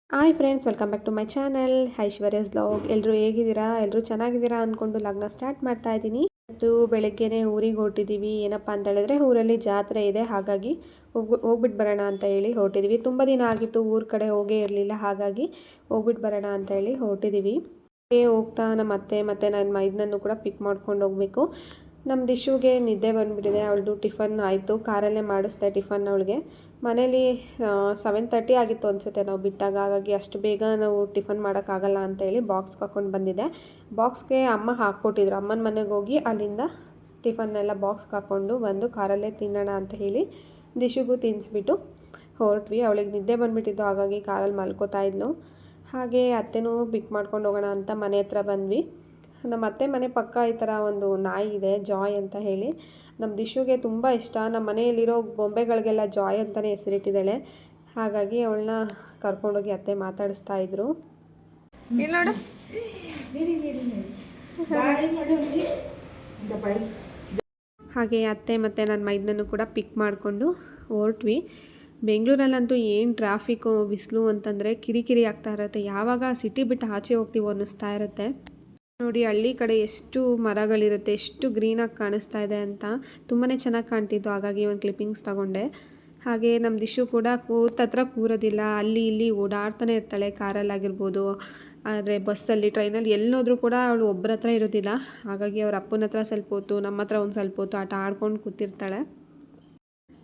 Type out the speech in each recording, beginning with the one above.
Hi friends, welcome back to my channel Aishwarya's vlog. ಎಲ್ಲರೂ ಹೇಗಿದ್ದೀರಾ? ಎಲ್ಲರೂ ಚೆನ್ನಾಗಿದ್ದೀರಾ ಅಂದ್ಕೊಂಡು ವ್ಲಾಗ್ನ ಸ್ಟಾರ್ಟ್ ಮಾಡ್ತಾ ಇದ್ದೀನಿ. ಇವತ್ತು ಬೆಳಗ್ಗೆನೇ ಊರಿಗೆ ಹೊರಟಿದ್ದೀವಿ. ಏನಪ್ಪ ಅಂತ ಹೇಳಿದ್ರೆ ಊರಲ್ಲಿ ಜಾತ್ರೆ ಇದೆ, ಹಾಗಾಗಿ ಹೋಗ್ಬಿಟ್ಟು ಬರೋಣ ಅಂತ ಹೇಳಿ ಹೊರಟಿದ್ದೀವಿ. ತುಂಬ ದಿನ ಆಗಿತ್ತು ಊರ ಕಡೆ ಹೋಗೇ ಇರಲಿಲ್ಲ, ಹಾಗಾಗಿ ಹೋಗ್ಬಿಟ್ಟು ಬರೋಣ ಅಂತ ಹೇಳಿ ಹೊರಟಿದ್ದೀವಿ. ಹೋಗ್ತಾ ನಮ್ಮ ಅತ್ತೆ ಮತ್ತು ನನ್ನ ಮೈದನನ್ನು ಕೂಡ ಪಿಕ್ ಮಾಡ್ಕೊಂಡು ಹೋಗಬೇಕು. ನಮ್ಮ ದಿಶುಗೆ ನಿದ್ದೆ ಬಂದುಬಿಟ್ಟಿದೆ. ಅವಳದು ಟಿಫನ್ ಆಯಿತು, ಕಾರಲ್ಲೇ ಮಾಡಿಸ್ದೆ ಟಿಫನ್ ಅವಳಿಗೆ. ಮನೇಲಿ 7:30 ಆಗಿತ್ತು ಅನಿಸುತ್ತೆ ನಾವು ಬಿಟ್ಟಾಗ, ಹಾಗಾಗಿ ಅಷ್ಟು ಬೇಗ ನಾವು ಟಿಫನ್ ಮಾಡೋಕ್ಕಾಗಲ್ಲ ಅಂತೇಳಿ ಬಾಕ್ಸ್ಗೆ ಹಾಕ್ಕೊಂಡು ಬಂದಿದ್ದೆ. ಬಾಕ್ಸ್ಗೆ ಅಮ್ಮ ಹಾಕ್ಕೊಟ್ಟಿದ್ರು. ಅಮ್ಮನ ಮನೆಗೆ ಹೋಗಿ ಅಲ್ಲಿಂದ ಟಿಫನ್ನೆಲ್ಲ ಬಾಕ್ಸ್ಗೆ ಹಾಕ್ಕೊಂಡು ಬಂದು ಕಾರಲ್ಲೇ ತಿನ್ನೋಣ ಅಂತ ಹೇಳಿ ದಿಶುಗೂ ತಿನ್ನಿಸ್ಬಿಟ್ಟು ಹೊರಟ್ವಿ. ಅವಳಿಗೆ ನಿದ್ದೆ ಬಂದುಬಿಟ್ಟಿದ್ದು, ಹಾಗಾಗಿ ಕಾರಲ್ಲಿ ಮಲ್ಕೋತಾ ಇದ್ಲು. ಹಾಗೆ ಅತ್ತೆನೂ ಪಿಕ್ ಮಾಡ್ಕೊಂಡು ಹೋಗೋಣ ಅಂತ ಮನೆ ಹತ್ರ ಬಂದ್ವಿ. ನಮ್ಮ ಅತ್ತೆ ಮನೆ ಪಕ್ಕ ಈ ಥರ ಒಂದು ನಾಯಿ ಇದೆ, ಜಾಯ್ ಅಂತ ಹೇಳಿ. ನಮ್ಮ ದಿಶುಗೆ ತುಂಬ ಇಷ್ಟ. ನಮ್ಮ ಮನೆಯಲ್ಲಿರೋ ಬೊಂಬೆಗಳಿಗೆಲ್ಲ ಜಾಯ್ ಅಂತಲೇ ಹೆಸರಿಟ್ಟಿದ್ದಾಳೆ. ಹಾಗಾಗಿ ಅವಳನ್ನ ಕರ್ಕೊಂಡೋಗಿ ಅತ್ತೆ ಮಾತಾಡಿಸ್ತಾ ಇದ್ರು. ಇಲ್ಲಿ ನೋಡು, ಹಾಗೆ ಅತ್ತೆ ಮತ್ತು ನನ್ನ ಮೈದನನ್ನು ಕೂಡ ಪಿಕ್ ಮಾಡಿಕೊಂಡು ಹೊರಟ್ವಿ. ಬೆಂಗಳೂರಲ್ಲಂತೂ ಏನು ಟ್ರಾಫಿಕ್ಕು, ಬಿಸಿಲು ಅಂತಂದರೆ ಕಿರಿಕಿರಿ ಆಗ್ತಾ ಇರುತ್ತೆ. ಯಾವಾಗ ಸಿಟಿ ಬಿಟ್ಟು ಆಚೆ ಹೋಗ್ತೀವೋ ಅನ್ನಿಸ್ತಾ ಇರುತ್ತೆ. ನೋಡಿ, ಹಳ್ಳಿ ಕಡೆ ಎಷ್ಟು ಮರಗಳಿರುತ್ತೆ, ಎಷ್ಟು ಗ್ರೀನಾಗಿ ಕಾಣಿಸ್ತಾ ಇದೆ ಅಂತ. ತುಂಬಾ ಚೆನ್ನಾಗಿ ಕಾಣ್ತಿತ್ತು, ಹಾಗಾಗಿ ಒಂದು ಕ್ಲಿಪ್ಪಿಂಗ್ಸ್ ತಗೊಂಡೆ. ಹಾಗೆ ನಮ್ಮ ದಿಶು ಕೂಡ ಕೂತತ್ರ ಕೂರೋದಿಲ್ಲ, ಅಲ್ಲಿ ಇಲ್ಲಿ ಓಡಾಡ್ತಾನೆ ಇರ್ತಾಳೆ. ಕಾರಲ್ಲಾಗಿರ್ಬೋದು, ಆದರೆ ಬಸ್ಸಲ್ಲಿ, ಟ್ರೈನಲ್ಲಿ ಎಲ್ಲೋದ್ರೂ ಕೂಡ ಅವಳು ಒಬ್ಬರ ಹತ್ರ ಇರೋದಿಲ್ಲ. ಹಾಗಾಗಿ ಅವ್ರ ಅಪ್ಪನ ಹತ್ರ ಸ್ವಲ್ಪ ಹೊತ್ತು, ನಮ್ಮ ಹತ್ರ ಒಂದು ಸ್ವಲ್ಪ ಹೊತ್ತು ಆಟ ಆಡ್ಕೊಂಡು ಕೂತಿರ್ತಾಳೆ.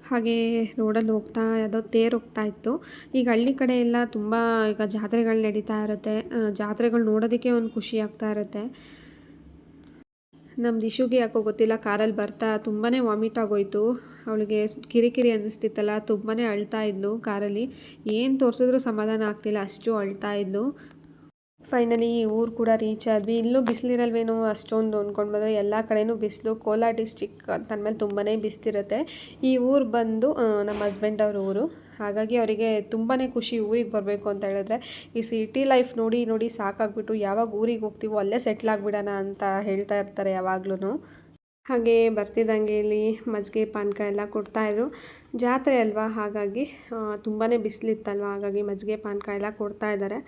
ಹಾಗೆ ರೋಡಲ್ಲಿ ಹೋಗ್ತಾ ಯಾವುದೋ ತೇರು ಹೋಗ್ತಾ ಇತ್ತು. ಈಗ ಹಳ್ಳಿ ಕಡೆ ಎಲ್ಲ ತುಂಬ ಈಗ ಜಾತ್ರೆಗಳು ನಡೀತಾ ಇರುತ್ತೆ. ಜಾತ್ರೆಗಳು ನೋಡೋದಕ್ಕೆ ಒಂದು ಖುಷಿ ಆಗ್ತಾ ಇರುತ್ತೆ. ನಮ್ಮ ದಿಶುಗೆ ಯಾಕೋ ಗೊತ್ತಿಲ್ಲ, ಕಾರಲ್ಲಿ ಬರ್ತಾ ತುಂಬಾ ವಾಮಿಟ್ ಆಗೋಯ್ತು. ಅವಳಿಗೆ ಕಿರಿಕಿರಿ ಅನ್ನಿಸ್ತಿತ್ತಲ್ಲ, ತುಂಬಾ ಅಳ್ತಾ ಇದ್ಲು ಕಾರಲ್ಲಿ. ಏನು ತೋರಿಸಿದ್ರೂ ಸಮಾಧಾನ ಆಗ್ತಿಲ್ಲ, ಅಷ್ಟು ಅಳ್ತಾ ಇದ್ಲು. ಫೈನಲಿ ಈ ಊರು ಕೂಡ ರೀಚ್ ಆದ್ವಿ. ಇಲ್ಲೂ ಬಿಸಿಲಿರಲ್ವೇನೋ ಅಷ್ಟೊಂದು ಅಂದ್ಕೊಂಡು ಬಂದರೆ, ಎಲ್ಲ ಕಡೆನೂ ಬಿಸಿಲು. ಕೋಲಾರ ಡಿಸ್ಟಿಕ್ ಅಂತಂದಮೇಲೆ ತುಂಬಾ ಬಿಸಿಲಿರುತ್ತೆ. ಈ ಊರು ಬಂದು ನಮ್ಮ ಹಸ್ಬೆಂಡ್ ಅವ್ರ ಊರು, ಹಾಗಾಗಿ ಅವರಿಗೆ ತುಂಬಾ ಖುಷಿ ಊರಿಗೆ ಬರಬೇಕು ಅಂತ ಹೇಳಿದ್ರೆ. ಈ ಸಿಟಿ ಲೈಫ್ ನೋಡಿ ನೋಡಿ ಸಾಕಾಗ್ಬಿಟ್ಟು ಯಾವಾಗ ಊರಿಗೆ ಹೋಗ್ತೀವೋ ಅಲ್ಲೇ ಸೆಟ್ಲ್ ಆಗಿಬಿಡೋಣ ಅಂತ ಹೇಳ್ತಾ ಇರ್ತಾರೆ ಯಾವಾಗ್ಲೂ. ಹಾಗೆ ಬರ್ತಿದ್ದಂಗೆ ಇಲ್ಲಿ ಮಜ್ಜಿಗೆ ಪಾನಕ ಎಲ್ಲ ಕೊಡ್ತಾಯಿದ್ರು. ಜಾತ್ರೆ ಅಲ್ವಾ, ಹಾಗಾಗಿ ತುಂಬಾ ಬಿಸಿಲಿತ್ತಲ್ವ, ಹಾಗಾಗಿ ಮಜ್ಜಿಗೆ ಪಾನಕ ಎಲ್ಲ ಕೊಡ್ತಾಯಿದ್ದಾರೆ.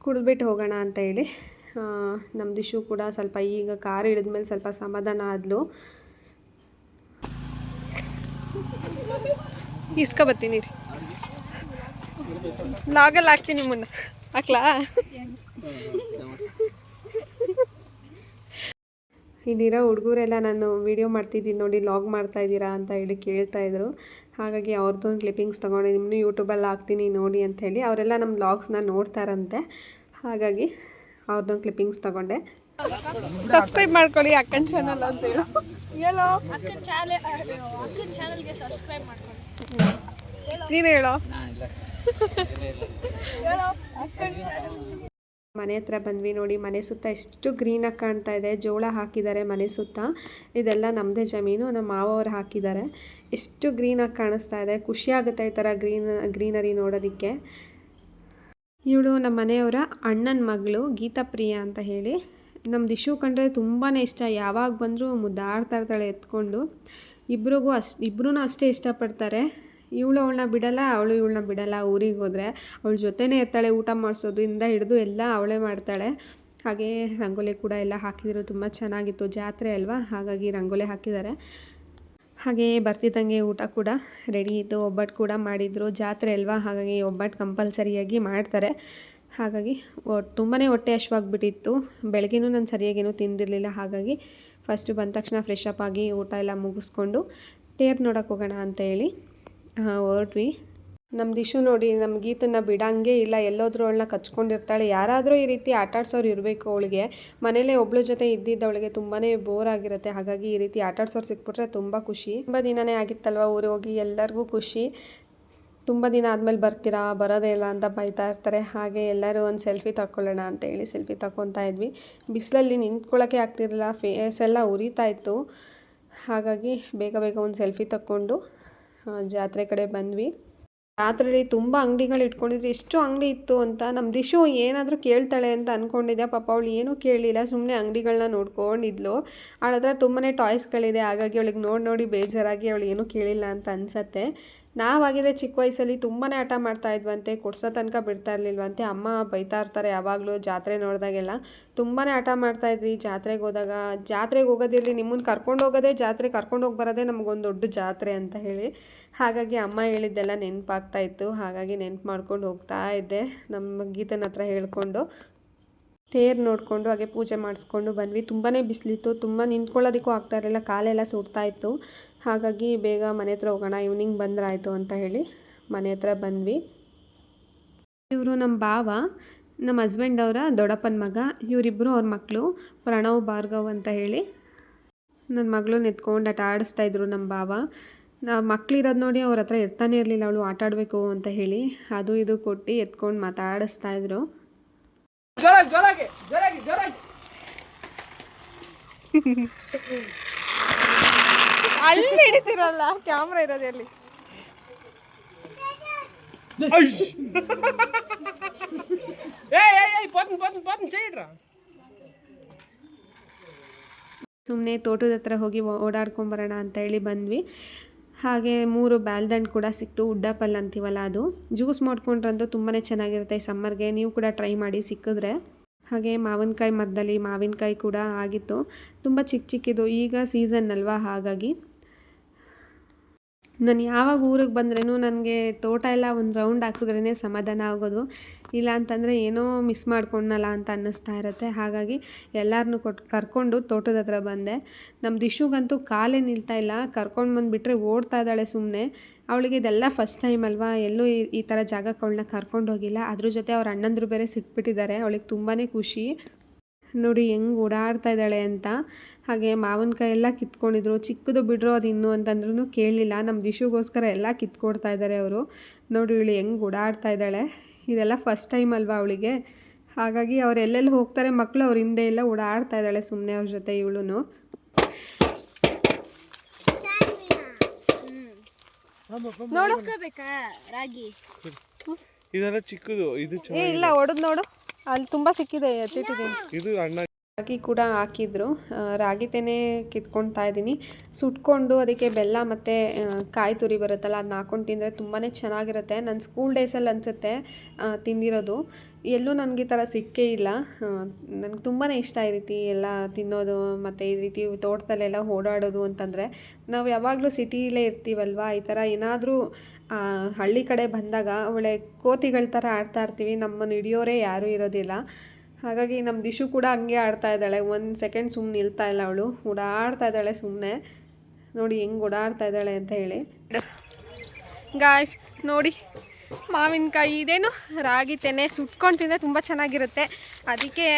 ಕುಡಿದ್ಬಿಟ್ಟು ಹೋಗೋಣ ಅಂತ ಹೇಳಿ ನಮ್ಮ ದಿಶು ಕೂಡ ಸ್ವಲ್ಪ ಈಗ ಕಾರು ಹಿಡಿದ್ಮೇಲೆ ಸ್ವಲ್ಪ ಸಮಾಧಾನ ಆದ್ಲು. ಇಸ್ಕೊಬತ್ತೀನಿ ರೀ, ಲಾಗಲ್ಲಿ ಹಾಕ್ತೀನಿ, ಮುಂದೆ ಹಾಕ್ಲಾ? ಇಲ್ಲಿರೋ ಹುಡುಗರೆಲ್ಲ ನಾನು ವೀಡಿಯೋ ಮಾಡ್ತಿದ್ದೀನಿ ನೋಡಿ, ಲಾಗ್ ಮಾಡ್ತಾಯಿದ್ದೀರಾ ಅಂತ ಹೇಳಿ ಕೇಳ್ತಾಯಿದ್ರು. ಹಾಗಾಗಿ ಅವ್ರದ್ದು ಒಂದು ಕ್ಲಿಪ್ಪಿಂಗ್ಸ್ ತೊಗೊಂಡು ನಿಮ್ಮನ್ನು ಯೂಟ್ಯೂಬಲ್ಲಿ ಹಾಕ್ತೀನಿ ನೋಡಿ ಅಂತ ಹೇಳಿ. ಅವರೆಲ್ಲ ನಮ್ಮ ವ್ಲಾಗ್ಸ್ನ ನೋಡ್ತಾರಂತೆ, ಹಾಗಾಗಿ ಅವ್ರದ್ದೊಂದು ಕ್ಲಿಪ್ಪಿಂಗ್ಸ್ ತೊಗೊಂಡೆ. ಸಬ್ಸ್ಕ್ರೈಬ್ ಮಾಡ್ಕೊಳ್ಳಿ ಅಕ್ಕನ ಚಾನಲ್ ಅಂತ ಹೇಳೋ, ನೀನು ಹೇಳೋ. ಮನೆ ಹತ್ರ ಬಂದ್ವಿ. ನೋಡಿ, ಮನೆ ಸುತ್ತ ಎಷ್ಟು ಗ್ರೀನಾಗಿ ಕಾಣ್ತಾ ಇದೆ. ಜೋಳ ಹಾಕಿದ್ದಾರೆ ಮನೆ ಸುತ್ತ. ಇದೆಲ್ಲ ನಮ್ಮದೇ ಜಮೀನು, ನಮ್ಮ ಮಾವವರು ಹಾಕಿದ್ದಾರೆ. ಎಷ್ಟು ಗ್ರೀನಾಗಿ ಕಾಣಿಸ್ತಾ ಇದೆ, ಖುಷಿ ಆಗುತ್ತೆ ಈ ಥರ ಗ್ರೀನರಿ ನೋಡೋದಕ್ಕೆ. ಇವಳು ನಮ್ಮ ಮನೆಯವರ ಅಣ್ಣನ ಮಗಳು, ಗೀತಾ ಪ್ರಿಯಾ ಅಂತ ಹೇಳಿ. ನಮ್ಮ ದಿಶು ಕಂಡ್ರೆ ತುಂಬಾ ಇಷ್ಟ. ಯಾವಾಗ ಬಂದರೂ ಮುದ್ದಾಡ್ತಾ ಇರ್ತಾಳೆ ಎತ್ಕೊಂಡು. ಇಬ್ಬರೂ ಅಷ್ಟೇ ಇಷ್ಟಪಡ್ತಾರೆ. ಅವಳನ್ನ ಬಿಡಲ್ಲ, ಅವಳು ಇವಳನ್ನ ಬಿಡಲ್ಲ. ಊರಿಗೆ ಹೋದರೆ ಅವಳ ಜೊತೆನೇ ಇರ್ತಾಳೆ. ಊಟ ಮಾಡಿಸೋದ್ರಿಂದ ಹಿಡಿದು ಎಲ್ಲ ಅವಳೇ ಮಾಡ್ತಾಳೆ. ಹಾಗೆ ರಂಗೋಲಿ ಕೂಡ ಎಲ್ಲ ಹಾಕಿದ್ರು, ತುಂಬ ಚೆನ್ನಾಗಿತ್ತು. ಜಾತ್ರೆ ಅಲ್ವಾ, ಹಾಗಾಗಿ ರಂಗೋಲಿ ಹಾಕಿದ್ದಾರೆ. ಹಾಗೆ ಬರ್ತಿದ್ದಂಗೆ ಊಟ ಕೂಡ ರೆಡಿ ಇತ್ತು. ಒಬ್ಬಟ್ಟು ಕೂಡ ಮಾಡಿದರು. ಜಾತ್ರೆ ಅಲ್ವಾ, ಹಾಗಾಗಿ ಒಬ್ಬಟ್ಟು ಕಂಪಲ್ಸರಿಯಾಗಿ ಮಾಡ್ತಾರೆ. ಹಾಗಾಗಿ ತುಂಬಾ ಹೊಟ್ಟೆ ಹಶ್ವಾಗಿಬಿಟ್ಟಿತ್ತು. ಬೆಳಗ್ಗೆನೂ ನಾನು ಸರಿಯಾಗೇನೂ ತಿಂದಿರಲಿಲ್ಲ. ಹಾಗಾಗಿ ಫಸ್ಟು ಬಂದ ತಕ್ಷಣ ಫ್ರೆಶ್ ಅಪ್ ಆಗಿ ಊಟ ಎಲ್ಲ ಮುಗಿಸ್ಕೊಂಡು ತೇರು ನೋಡೋಕೆ ಹೋಗೋಣ ಅಂತ ಹೇಳಿ ಹೊರಟ್ವಿ. ನಮ್ಮ ದಿಶು ನೋಡಿ, ನಮ್ಮ ಗೀತನ್ನು ಬಿಡಂಗೆ ಇಲ್ಲ. ಎಲ್ಲೋದ್ರೂ ಅವಳನ್ನ ಕಚ್ಕೊಂಡಿರ್ತಾಳೆ. ಯಾರಾದರೂ ಈ ರೀತಿ ಆಟಾಡ್ಸೋರು ಇರಬೇಕು ಅವಳಿಗೆ. ಮನೇಲೇ ಒಬ್ಳ ಜೊತೆ ಇದ್ದಿದ್ದವಳಿಗೆ ತುಂಬಾ ಬೋರ್ ಆಗಿರುತ್ತೆ. ಹಾಗಾಗಿ ಈ ರೀತಿ ಆಟಾಡ್ಸೋರು ಸಿಕ್ಬಿಟ್ರೆ ತುಂಬ ಖುಷಿ. ತುಂಬ ದಿನವೇ ಆಗಿತ್ತಲ್ವ ಊರಿಗೆ ಹೋಗಿ, ಎಲ್ಲರಿಗೂ ಖುಷಿ. ತುಂಬ ದಿನ ಆದಮೇಲೆ ಬರ್ತೀರಾ, ಬರೋದೇ ಇಲ್ಲ ಅಂತ ಬೈತಾ ಇರ್ತಾರೆ. ಹಾಗೆ ಎಲ್ಲರೂ ಒಂದು ಸೆಲ್ಫಿ ತಗೊಳ್ಳೋಣ ಅಂತೇಳಿ ಸೆಲ್ಫಿ ತಗೊತಾ ಇದ್ವಿ. ಬಿಸಿಲಲ್ಲಿ ನಿಂತ್ಕೊಳ್ಳೋಕ್ಕೆ ಆಗ್ತಿರಲಿಲ್ಲ, ಫೇಸ್ ಎಲ್ಲ ಉರಿತಾ ಇತ್ತು. ಹಾಗಾಗಿ ಬೇಗ ಬೇಗ ಒಂದು ಸೆಲ್ಫಿ ತಗೊಂಡು ಜಾತ್ರೆ ಕಡೆ ಬಂದ್ವಿ. ಜಾತ್ರೆಯಲ್ಲಿ ತುಂಬ ಅಂಗಡಿಗಳು ಇಟ್ಕೊಂಡಿದ್ರು. ಎಷ್ಟು ಅಂಗಡಿ ಇತ್ತು ಅಂತ. ನಮ್ಮ ದಿಶು ಏನಾದರೂ ಕೇಳ್ತಾಳೆ ಅಂತ ಅಂದ್ಕೊಂಡಿದ್ದೆ. ಪಾಪ ಅವಳು ಏನೂ ಕೇಳಲಿಲ್ಲ, ಸುಮ್ಮನೆ ಅಂಗಡಿಗಳನ್ನ ನೋಡ್ಕೊಂಡಿದ್ಲು. ಅವಳ ಹತ್ರ ತುಂಬಾ ಟಾಯ್ಸ್ಗಳಿದೆ, ಹಾಗಾಗಿ ಅವಳಿಗೆ ನೋಡಿ ಬೇಜಾರಾಗಿ ಅವಳು ಏನೂ ಕೇಳಿಲ್ಲ ಅಂತ ಅನಿಸತ್ತೆ. ನಾವಾಗಿದ್ರೆ ಚಿಕ್ಕ ವಯಸ್ಸಲ್ಲಿ ತುಂಬಾ ಆಟ ಮಾಡ್ತಾ ಇದ್ವಂತೆ, ಕೊಡ್ಸೋ ತನಕ ಬಿಡ್ತಾ ಇರಲಿಲ್ವಂತೆ. ಅಮ್ಮ ಬೈತಾ ಇರ್ತಾರೆ ಯಾವಾಗಲೂ ಜಾತ್ರೆ ನೋಡಿದಾಗೆಲ್ಲ. ತುಂಬಾ ಆಟ ಮಾಡ್ತಾಯಿದ್ವಿ ಜಾತ್ರೆಗೆ ಹೋದಾಗ. ಜಾತ್ರೆಗೆ ಹೋಗೋದಿರಲಿ, ನಿಮ್ಮನ್ನು ಕರ್ಕೊಂಡು ಹೋಗೋದೇ ಜಾತ್ರೆ, ಕರ್ಕೊಂಡು ಹೋಗಿ ಬರೋದೇ ನಮಗೊಂದು ದೊಡ್ಡ ಜಾತ್ರೆ ಅಂತ ಹೇಳಿ. ಹಾಗಾಗಿ ಅಮ್ಮ ಹೇಳಿದ್ದೆಲ್ಲ ನೆನಪಾಗ್ತಾ ಇತ್ತು. ಹಾಗಾಗಿ ನೆನಪು ಮಾಡ್ಕೊಂಡು ಹೋಗ್ತಾ ಇದ್ದೆ ನಮ್ಮ ಗೀತನ ಹತ್ರ ಹೇಳ್ಕೊಂಡು. ತೇರು ನೋಡಿಕೊಂಡು ಹಾಗೆ ಪೂಜೆ ಮಾಡಿಸ್ಕೊಂಡು ಬಂದ್ವಿ. ತುಂಬಾ ಬಿಸಿಲಿತ್ತು, ತುಂಬ ನಿಂತ್ಕೊಳ್ಳೋದಕ್ಕೂ ಆಗ್ತಾ ಇರಲಿಲ್ಲ, ಕಾಲೆಲ್ಲ ಸುಡ್ತಾ ಇತ್ತು. ಹಾಗಾಗಿ ಬೇಗ ಮನೆ ಹತ್ರ ಹೋಗೋಣ, ಈವ್ನಿಂಗ್ ಬಂದ್ರಾಯ್ತು ಅಂತ ಹೇಳಿ ಮನೆ ಹತ್ರ ಬಂದ್ವಿ. ಇವರು ನಮ್ಮ ಭಾವ, ನಮ್ಮ ಹಸ್ಬೆಂಡ್ ಅವರ ದೊಡ್ಡಪ್ಪನ ಮಗ. ಇವರಿಬ್ಬರು ಅವ್ರ ಮಕ್ಕಳು, ಪ್ರಣವ್ ಭಾರ್ಗವ್ ಅಂತ ಹೇಳಿ. ನನ್ನ ಮಗಳು ಎತ್ಕೊಂಡು ಆಟ ಆಡಿಸ್ತಾಯಿದ್ರು ನಮ್ಮ ಭಾವ. ಮಕ್ಕಳಿರೋದು ನೋಡಿ ಅವ್ರ ಹತ್ರ ಇರ್ತಾನೆ ಇರಲಿಲ್ಲ, ಅವಳು ಆಟ ಆಡಬೇಕು ಅಂತ ಹೇಳಿ ಅದು ಇದು ಕೊಟ್ಟು ಎತ್ಕೊಂಡು ಮಾತಾಡಿಸ್ತಾಯಿದ್ರು. ಅಲ್ಲಿ ಹಿಡಿತಿರಲ್ಲ, ಕ್ಯಾಮ್ರಾ ಇರೋದು ಎಲ್ಲಿ? ಸುಮ್ಮನೆ ತೋಟದ ಹತ್ರ ಹೋಗಿ ಓಡಾಡ್ಕೊಂಬರೋಣ ಅಂತ ಹೇಳಿ ಬಂದ್ವಿ. ಹಾಗೆ 3 ಬ್ಯಾಲ್ದಂಡು ಕೂಡ ಸಿಕ್ತು, ಉಡ್ಡಾಪಲ್ ಅಂತೀವಲ್ಲ ಅದು. ಜ್ಯೂಸ್ ಮಾಡ್ಕೊಂಡ್ರಂತೂ ತುಂಬಾ ಚೆನ್ನಾಗಿರುತ್ತೆ ಈ ಸಮ್ಮರ್ಗೆ, ನೀವು ಕೂಡ ಟ್ರೈ ಮಾಡಿ ಸಿಕ್ಕಿದ್ರೆ. ಹಾಗೆ ಮಾವಿನಕಾಯಿ ಮರದಲ್ಲಿ ಮಾವಿನಕಾಯಿ ಕೂಡ ಆಗಿತ್ತು, ತುಂಬ ಚಿಕ್ಕ ಚಿಕ್ಕಿದು. ಈಗ ಸೀಸನ್ ಅಲ್ವಾ, ಹಾಗಾಗಿ ನಾನು ಯಾವಾಗ ಊರಿಗೆ ಬಂದ್ರೂ ನನಗೆ ತೋಟ ಎಲ್ಲ ಒಂದು ರೌಂಡ್ ಹಾಕಿದ್ರೇ ಸಮಾಧಾನ ಆಗೋದು. ಇಲ್ಲ ಅಂತಂದರೆ ಏನೋ ಮಿಸ್ ಮಾಡ್ಕೊಂಡಲ್ಲ ಅಂತ ಅನ್ನಿಸ್ತಾ ಇರುತ್ತೆ. ಹಾಗಾಗಿ ಎಲ್ಲರನ್ನೂ ಕರ್ಕೊಂಡು ತೋಟದ ಹತ್ರ ಬಂದೆ. ನಮ್ಮ ದಿಶುಗಂತೂ ಕಾಲೇ ನಿಲ್ತಾ ಇಲ್ಲ, ಕರ್ಕೊಂಡು ಬಂದುಬಿಟ್ರೆ ಓಡ್ತಾ ಇದ್ದಾಳೆ ಸುಮ್ಮನೆ. ಅವಳಿಗೆ ಇದೆಲ್ಲ ಫಸ್ಟ್ ಟೈಮ್ ಅಲ್ವಾ, ಎಲ್ಲೂ ಈ ಥರ ಜಾಗಕ್ಕೆ ಅವಳನ್ನ ಕರ್ಕೊಂಡೋಗಿಲ್ಲ. ಅದ್ರ ಜೊತೆ ಅವ್ರ ಅಣ್ಣಂದ್ರು ಬೇರೆ ಸಿಕ್ಬಿಟ್ಟಿದ್ದಾರೆ, ಅವಳಿಗೆ ತುಂಬಾ ಖುಷಿ. ನೋಡಿ ಹೆಂಗೆ ಓಡಾಡ್ತಾ ಇದ್ದಾಳೆ ಅಂತ. ಹಾಗೆ ಮಾವಿನಕಾಯಿ ಎಲ್ಲ ಕಿತ್ಕೊಂಡಿದ್ರು, ಚಿಕ್ಕದು ಬಿಡ್ರೋ ಅದು ಇನ್ನೂ ಅಂತಂದ್ರೂ ಕೇಳಲಿಲ್ಲ. ನಮ್ಮ ದಿಶುಗೋಸ್ಕರ ಎಲ್ಲ ಕಿತ್ಕೊಡ್ತಾ ಇದ್ದಾರೆ ಅವರು. ನೋಡಿ ಇವಳು ಹೆಂಗೆ ಓಡಾಡ್ತಾ ಇದ್ದಾಳೆ, ಇದೆಲ್ಲ ಫಸ್ಟ್ ಟೈಮ್ ಅಲ್ವಾ ಅವಳಿಗೆ. ಹಾಗಾಗಿ ಅವ್ರು ಎಲ್ಲೆಲ್ಲಿ ಹೋಗ್ತಾರೆ ಮಕ್ಕಳು, ಅವ್ರ ಹಿಂದೆ ಎಲ್ಲ ಓಡಾಡ್ತಾ ಇದ್ದಾಳೆ ಸುಮ್ಮನೆ ಅವ್ರ ಜೊತೆ ಇವಳು. ನೋಡ್ಕೋಬೇಕಾ ರಾಗಿ ಇದೆಲ್ಲ ಚಿಕ್ಕದು, ಇದು ಇಲ್ಲ ಒಡೆದು ನೋಡು, ಅಲ್ಲಿ ತುಂಬ ಸಿಕ್ಕಿದೆ, ಎತ್ತಿಟ್ಟಿದ್ದೀನಿ. ಇದು ಅಣ್ಣ ರಾಗಿ ಕೂಡ ಹಾಕಿದ್ರು, ರಾಗಿ ತೆನೆ ಕಿತ್ಕೊಳ್ತಾ ಇದ್ದೀನಿ. ಸುಟ್ಕೊಂಡು ಅದಕ್ಕೆ ಬೆಲ್ಲ ಮತ್ತು ಕಾಯಿ ತುರಿ ಬರುತ್ತಲ್ಲ, ಅದನ್ನ ಹಾಕ್ಕೊಂಡು ತಿಂದರೆ ತುಂಬಾ ಚೆನ್ನಾಗಿರುತ್ತೆ. ನನ್ನ ಸ್ಕೂಲ್ ಡೇಸಲ್ಲಿ ಅನಿಸುತ್ತೆ ತಿಂದಿರೋದು, ಎಲ್ಲೂ ನನಗೆ ಈ ಥರ ಸಿಕ್ಕೇ ಇಲ್ಲ. ನನಗೆ ತುಂಬಾ ಇಷ್ಟ ಈ ರೀತಿ ಎಲ್ಲ ತಿನ್ನೋದು ಮತ್ತು ಈ ರೀತಿ ತೋಟದಲ್ಲೆಲ್ಲ ಓಡಾಡೋದು ಅಂತಂದರೆ. ನಾವು ಯಾವಾಗಲೂ ಸಿಟಿಲೇ ಇರ್ತೀವಲ್ವ, ಈ ಥರ ಏನಾದರೂ ಹಳ್ಳಿ ಕಡೆ ಬಂದಾಗ ಒಳ್ಳೆ ಕೋತಿಗಳ ಥರ ಆಡ್ತಾ ಇರ್ತೀವಿ, ನಮ್ಮನ್ನು ಹಿಡಿಯೋರೇ ಯಾರೂ ಇರೋದಿಲ್ಲ. ಹಾಗಾಗಿ ನಮ್ಮ ದಿಶು ಕೂಡ ಹಂಗೆ ಆಡ್ತಾ ಇದ್ದಾಳೆ, ಒಂದು ಸೆಕೆಂಡ್ ಸುಮ್ಮನೆ ನಿಲ್ತಾ ಇಲ್ಲ, ಅವಳು ಓಡಾಡ್ತಾ ಇದ್ದಾಳೆ ಸುಮ್ಮನೆ. ನೋಡಿ ಹೆಂಗೆ ಓಡಾಡ್ತಾ ಇದ್ದಾಳೆ ಅಂತ ಹೇಳಿ. ಗಾಯ್ಸ್ ನೋಡಿ, ಮಾವಿನಕಾಯಿ ಇದೇನು ರಾಗಿ ತೆನೆ ಸುಟ್ಕೊಂಡು ತಿಂದರೆ ತುಂಬ ಚೆನ್ನಾಗಿರುತ್ತೆ. ಅದಕ್ಕೆ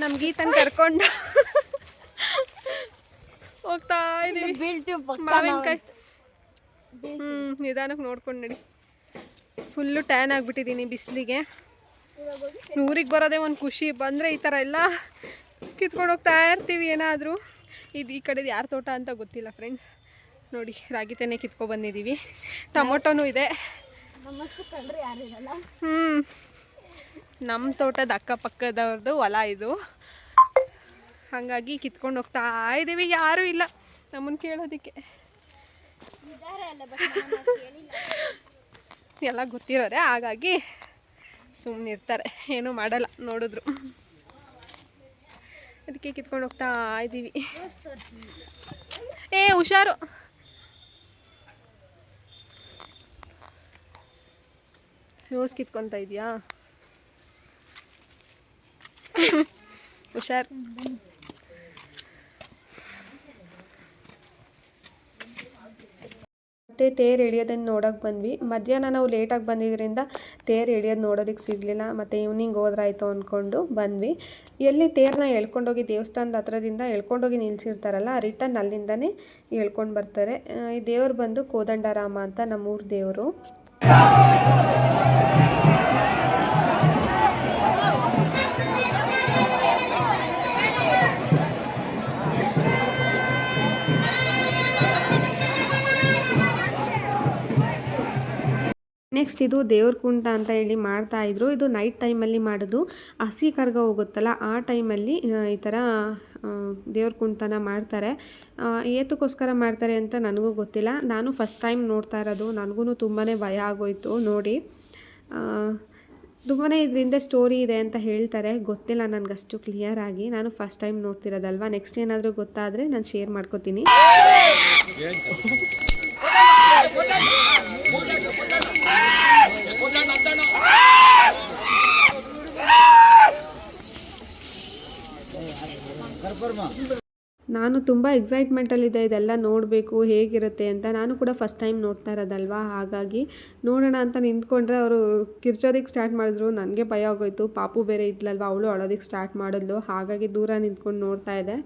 ನಮ್ಮ ಗೀತನ ಕರ್ಕೊಂಡು ಹೋಗ್ತಾ ಇದ್ದೀವಿ. ಮಾವಿನಕಾಯಿ ನಿಧಾನಕ್ಕೆ ನೋಡ್ಕೊಂಡು ನಡಿ. ಫುಲ್ಲು ಟ್ಯಾನ್ ಆಗಿಬಿಟ್ಟಿದ್ದೀನಿ ಬಿಸಿಲಿಗೆ. ಊರಿಗೆ ಬರೋದೇ ಒಂದು ಖುಷಿ, ಬಂದರೆ ಈ ಥರ ಎಲ್ಲ ಕಿತ್ಕೊಂಡು ಹೋಗ್ತಾ ಇರ್ತೀವಿ ಏನಾದರೂ. ಈ ಕಡೆದು ಯಾರ ತೋಟ ಅಂತ ಗೊತ್ತಿಲ್ಲ ಫ್ರೆಂಡ್ಸ್. ನೋಡಿ ರಾಗಿ ತೆನೆ ಕಿತ್ಕೊ ಬಂದಿದ್ದೀವಿ, ಟೊಮೊಟೊನೂ ಇದೆ. ನಮ್ಮ ತೋಟದ ಅಕ್ಕಪಕ್ಕದವ್ರದ್ದು ಹೊಲ ಇದು, ಹಾಗಾಗಿ ಕಿತ್ಕೊಂಡು ಹೋಗ್ತಾ ಇದ್ದೀವಿ. ಯಾರೂ ಇಲ್ಲ ನಮ್ಮನ್ನು ಕೇಳೋದಕ್ಕೆ, ಎಲ್ಲ ಗೊತ್ತಿರೋದೆ, ಹಾಗಾಗಿ ಸುಮ್ಮನೆ ಇರ್ತಾರೆ, ಏನೂ ಮಾಡಲ್ಲ ನೋಡಿದ್ರು. ಅದಕ್ಕೆ ಕಿತ್ಕೊಂಡು ಹೋಗ್ತಾ ಇದ್ದೀವಿ. ಹುಷಾರು, ರೋಸ್ ಕಿತ್ಕೊತಾ ಇದೆಯಾ, ಹುಷಾರು. ಮತ್ತು ತೇರು ಎಳಿಯೋದನ್ನು ನೋಡೋಕೆ ಬಂದ್ವಿ. ಮಧ್ಯಾಹ್ನ ನಾವು ಲೇಟಾಗಿ ಬಂದಿದ್ದರಿಂದ ತೇರು ಎಳಿಯೋದು ನೋಡೋದಕ್ಕೆ ಸಿಗಲಿಲ್ಲ. ಮತ್ತು ಈವ್ನಿಂಗ್ ಹೋದ್ರಾಯ್ತು ಅಂದ್ಕೊಂಡು ಬಂದ್ವಿ. ಎಲ್ಲಿ ತೇರನ್ನ ಎಳ್ಕೊಂಡೋಗಿ ದೇವಸ್ಥಾನದ ಹತ್ರದಿಂದ ಎಳ್ಕೊಂಡೋಗಿ ನಿಲ್ಲಿಸಿರ್ತಾರಲ್ಲ, ರಿಟರ್ನ್ ಅಲ್ಲಿಂದನೇ ಎಳ್ಕೊಂಡು ಬರ್ತಾರೆ. ಈ ದೇವ್ರು ಬಂದು ಕೋದಂಡರಾಮ ಅಂತ ನಮ್ಮೂರ ದೇವರು. ನೆಕ್ಸ್ಟ್ ಇದು ದೇವ್ರ ಕುಂಟ ಅಂತ ಹೇಳಿ ಮಾಡ್ತಾಯಿದ್ರು. ಇದು ನೈಟ್ ಟೈಮಲ್ಲಿ ಮಾಡೋದು. ಹಸಿ ಕರ್ಗ ಹೋಗುತ್ತಲ್ಲ ಆ ಟೈಮಲ್ಲಿ ಈ ಥರ ದೇವ್ರ ಕುಂಟನ ಮಾಡ್ತಾರೆ. ಏತಕ್ಕೋಸ್ಕರ ಮಾಡ್ತಾರೆ ಅಂತ ನನಗೂ ಗೊತ್ತಿಲ್ಲ. ನಾನು ಫಸ್ಟ್ ಟೈಮ್ ನೋಡ್ತಾ ಇರೋದು. ನನಗೂ ತುಂಬಾ ಭಯ ಆಗೋಯಿತು ನೋಡಿ. ತುಂಬಾ ಇದರಿಂದ ಸ್ಟೋರಿ ಇದೆ ಅಂತ ಹೇಳ್ತಾರೆ, ಗೊತ್ತಿಲ್ಲ ನನಗಷ್ಟು ಕ್ಲಿಯರಾಗಿ. ನಾನು ಫಸ್ಟ್ ಟೈಮ್ ನೋಡ್ತಿರೋದಲ್ವ. ನೆಕ್ಸ್ಟ್ ಏನಾದರೂ ಗೊತ್ತಾದರೆ ನಾನು ಶೇರ್ ಮಾಡ್ಕೋತೀನಿ. ನಾನು ತುಂಬ ಎಕ್ಸೈಟ್ಮೆಂಟಲ್ಲಿದ್ದೆ ಇದೆಲ್ಲ ನೋಡಬೇಕು ಹೇಗಿರುತ್ತೆ ಅಂತ. ನಾನು ಕೂಡ ಫಸ್ಟ್ ಟೈಮ್ ನೋಡ್ತಾ ಇರೋದಲ್ವ, ಹಾಗಾಗಿ ನೋಡೋಣ ಅಂತ ನಿಂತ್ಕೊಂಡ್ರೆ ಅವರು ಕಿರ್ಚೋದಕ್ಕೆ ಸ್ಟಾರ್ಟ್ ಮಾಡಿದ್ರು. ನನಗೆ ಭಯ ಆಗೋಯ್ತು. ಪಾಪು ಬೇರೆ ಇದ್ಲಲ್ವ, ಅವಳು ಅಳೋದಕ್ಕೆ ಸ್ಟಾರ್ಟ್ ಮಾಡಿದ್ಲು. ಹಾಗಾಗಿ ದೂರ ನಿಂತ್ಕೊಂಡು ನೋಡ್ತಾ ಇದ್ದೆ.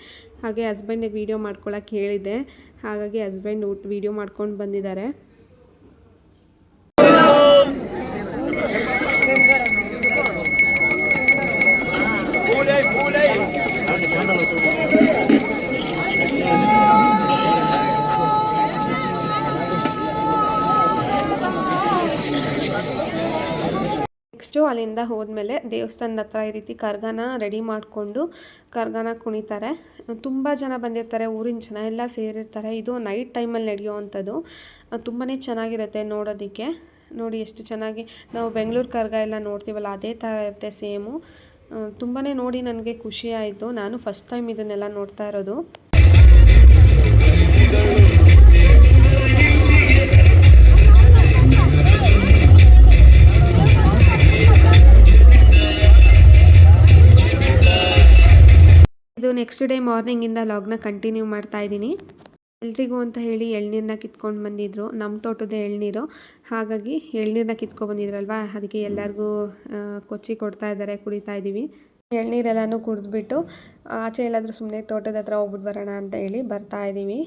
ಹಾಗೆ ಹಸ್ಬೆಂಡಿಗೆ ವೀಡಿಯೋ ಮಾಡ್ಕೊಳಕ್ಕೆ ಹೇಳಿದ್ದೆ. ಹಾಗಾಗಿ ಹಸ್ಬೆಂಡ್ ವೀಡಿಯೋ ಮಾಡ್ಕೊಂಡು ಬಂದಿದ್ದಾರೆ. ನೆಕ್ಸ್ಟು ಅಲ್ಲಿಂದ ಹೋದ್ಮೇಲೆ ದೇವಸ್ಥಾನದ ಹತ್ರ ಈ ರೀತಿ ಕರ್ಗನ ರೆಡಿ ಮಾಡಿಕೊಂಡು ಕರ್ಗನ ಕುಣಿತಾರೆ. ತುಂಬ ಜನ ಬಂದಿರ್ತಾರೆ, ಊರಿನ ಜನ ಎಲ್ಲ ಸೇರಿರ್ತಾರೆ. ಇದು ನೈಟ್ ಟೈಮಲ್ಲಿ ನಡೆಯುವಂಥದ್ದು. ತುಂಬಾ ಚೆನ್ನಾಗಿರುತ್ತೆ ನೋಡೋದಕ್ಕೆ. ನೋಡಿ ಎಷ್ಟು ಚೆನ್ನಾಗಿ ನಾವು ಬೆಂಗಳೂರು ಕರ್ಗ ಎಲ್ಲ ನೋಡ್ತೀವಲ್ಲ ಅದೇ ಥರ ಇರುತ್ತೆ ಸೇಮು. ತುಂಬಾ ನೋಡಿ ನನಗೆ ಖುಷಿ ಆಯಿತು. ನಾನು ಫಸ್ಟ್ ಟೈಮ್ ಇದನ್ನೆಲ್ಲ ನೋಡ್ತಾ ಇರೋದು. ಇದು ನೆಕ್ಸ್ಟ್ ಡೇ ಮಾರ್ನಿಂಗಿಂದ ಲಾಗ್ನ ಕಂಟಿನ್ಯೂ ಮಾಡ್ತಾ ಇದ್ದೀನಿ. ಎಲ್ರಿಗೂ ಅಂತ ಹೇಳಿ ಎಳ್ನೀರನ್ನ ಕಿತ್ಕೊಂಡು ಬಂದಿದ್ರು. ನಮ್ಮ ತೋಟದ ಎಳ್ನೀರು, ಹಾಗಾಗಿ ಎಳ್ನೀರನ್ನ ಕಿತ್ಕೊಂಡು ಬಂದಿದ್ರಲ್ವ, ಅದಕ್ಕೆ ಎಲ್ಲರಿಗೂ ಕೊಚ್ಚಿ ಕೊಡ್ತಾ ಇದ್ದಾರೆ, ಕುಡಿತಾ ಇದ್ದೀವಿ. ಎಳ್ನೀರೆಲ್ಲನೂ ಕುಡಿದ್ಬಿಟ್ಟು ಆಚೆ ಎಲ್ಲಾದರೂ ಸುಮ್ಮನೆ ತೋಟದ ಹತ್ರ ಹೋಗ್ಬಿಟ್ಟು ಬರೋಣ ಅಂತ ಹೇಳಿ ಬರ್ತಾ ಇದ್ದೀವಿ.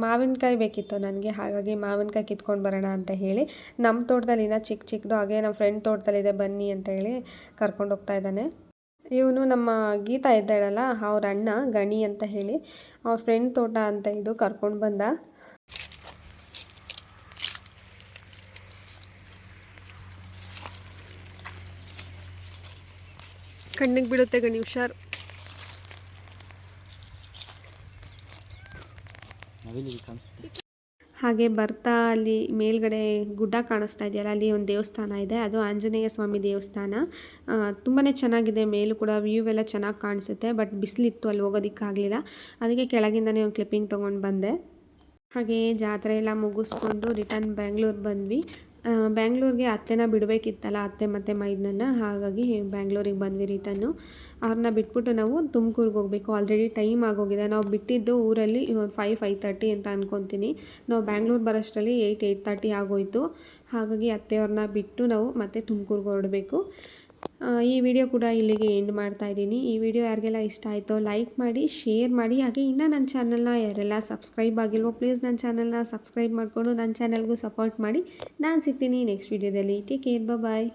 ಮಾವಿನಕಾಯಿ ಬೇಕಿತ್ತು ನನಗೆ, ಹಾಗಾಗಿ ಮಾವಿನಕಾಯಿ ಕಿತ್ಕೊಂಡು ಬರೋಣ ಅಂತ ಹೇಳಿ ನಮ್ಮ ತೋಟದಲ್ಲಿನ ಚಿಕ್ಕದು, ಹಾಗೆ ನಮ್ಮ ಫ್ರೆಂಡ್ ತೋಟದಲ್ಲಿದೆ ಬನ್ನಿ ಅಂತ ಹೇಳಿ ಕರ್ಕೊಂಡು ಹೋಗ್ತಾ ಇದ್ದಾನೆ. ಇವನು ನಮ್ಮ ಗೀತಾ ಇದ್ದಾಳಲ್ಲ, ಅವ್ರ ಅಣ್ಣ ಗಣಿ ಅಂತ ಹೇಳಿ, ಅವ್ರ ಫ್ರೆಂಡ್ ತೋಟ ಅಂತ ಇದು ಕರ್ಕೊಂಡು ಬಂದ. ಕಣ್ಣಿಗೆ ಬೀಳುತ್ತೆ ಗಣಿ, ಹುಷಾರು. ಹಾಗೆ ಬರ್ತಾ ಅಲ್ಲಿ ಮೇಲ್ಗಡೆ ಗುಡ್ಡ ಕಾಣಿಸ್ತಾ ಇದೆಯಲ್ಲ, ಅಲ್ಲಿ ಒಂದು ದೇವಸ್ಥಾನ ಇದೆ. ಅದು ಆಂಜನೇಯ ಸ್ವಾಮಿ ದೇವಸ್ಥಾನ. ತುಂಬಾ ಚೆನ್ನಾಗಿದೆ. ಮೇಲೂ ಕೂಡ ವ್ಯೂ ಎಲ್ಲ ಚೆನ್ನಾಗಿ ಕಾಣಿಸುತ್ತೆ. ಬಟ್ ಬಿಸಿಲಿತ್ತು, ಅಲ್ಲಿ ಹೋಗೋದಕ್ಕಾಗಲಿಲ್ಲ. ಅದಕ್ಕೆ ಕೆಳಗಿಂದನೇ ಒಂದು ಕ್ಲಿಪ್ಪಿಂಗ್ ತೊಗೊಂಡು ಬಂದೆ. ಹಾಗೆಯೇ ಜಾತ್ರೆ ಎಲ್ಲ ಮುಗಿಸ್ಕೊಂಡು ರಿಟರ್ನ್ ಬ್ಯಾಂಗ್ಳೂರು ಬಂದ್ವಿ. ಬ್ಯಾಂಗ್ಳೂರಿಗೆ ಅತ್ತೆನ ಬಿಡಬೇಕಿತ್ತಲ್ಲ, ಅತ್ತೆ ಮತ್ತು ಮೈದನನ್ನ, ಹಾಗಾಗಿ ಬ್ಯಾಂಗ್ಳೂರಿಗೆ ಬಂದ್ವಿ ರಿಟರ್ನು. ಅವ್ರನ್ನ ಬಿಟ್ಬಿಟ್ಟು ನಾವು ತುಮಕೂರಿಗೆ ಹೋಗಬೇಕು. ಆಲ್ರೆಡಿ ಟೈಮ್ ಆಗೋಗಿದೆ. ನಾವು ಬಿಟ್ಟಿದ್ದು ಊರಲ್ಲಿ 5:30 ಅಂತ ಅಂದ್ಕೊತೀನಿ. ನಾವು ಬ್ಯಾಂಗ್ಳೂರು ಬರೋಷ್ಟರಲ್ಲಿ 8:30 ಆಗೋಯಿತು. ಹಾಗಾಗಿ ಅತ್ತೆಯವ್ರನ್ನ ಬಿಟ್ಟು ನಾವು ಮತ್ತೆ ತುಮಕೂರಿಗೆ ಹೊರಡಬೇಕು. ಈ ವಿಡಿಯೋ ಕೂಡ ಇಲ್ಲಿಗೆ ಎಂಡ್ ಮಾಡ್ತಾ ಇದ್ದೀನಿ. ಈ ವಿಡಿಯೋ ಯಾರಿಗೆಲ್ಲ ಇಷ್ಟ ಆಯಿತೋ ಲೈಕ್ ಮಾಡಿ, ಶೇರ್ ಮಾಡಿ. ಹಾಗೆ ಇನ್ನೂ ನನ್ನ ಚಾನಲ್ನ ಯಾರೆಲ್ಲ ಸಬ್ಸ್ಕ್ರೈಬ್ ಆಗಿಲ್ವೋ ಪ್ಲೀಸ್ ನನ್ನ ಚಾನಲ್ನ ಸಬ್ಸ್ಕ್ರೈಬ್ ಮಾಡಿಕೊಂಡು ನನ್ನ ಚಾನಲ್ಗೂ ಸಪೋರ್ಟ್ ಮಾಡಿ. ನಾನು ಸಿಗ್ತೀನಿ ನೆಕ್ಸ್ಟ್ ವಿಡಿಯೋದಲ್ಲಿ. ಟೇಕ್ ಕೇರ್, ಬಾಯ್.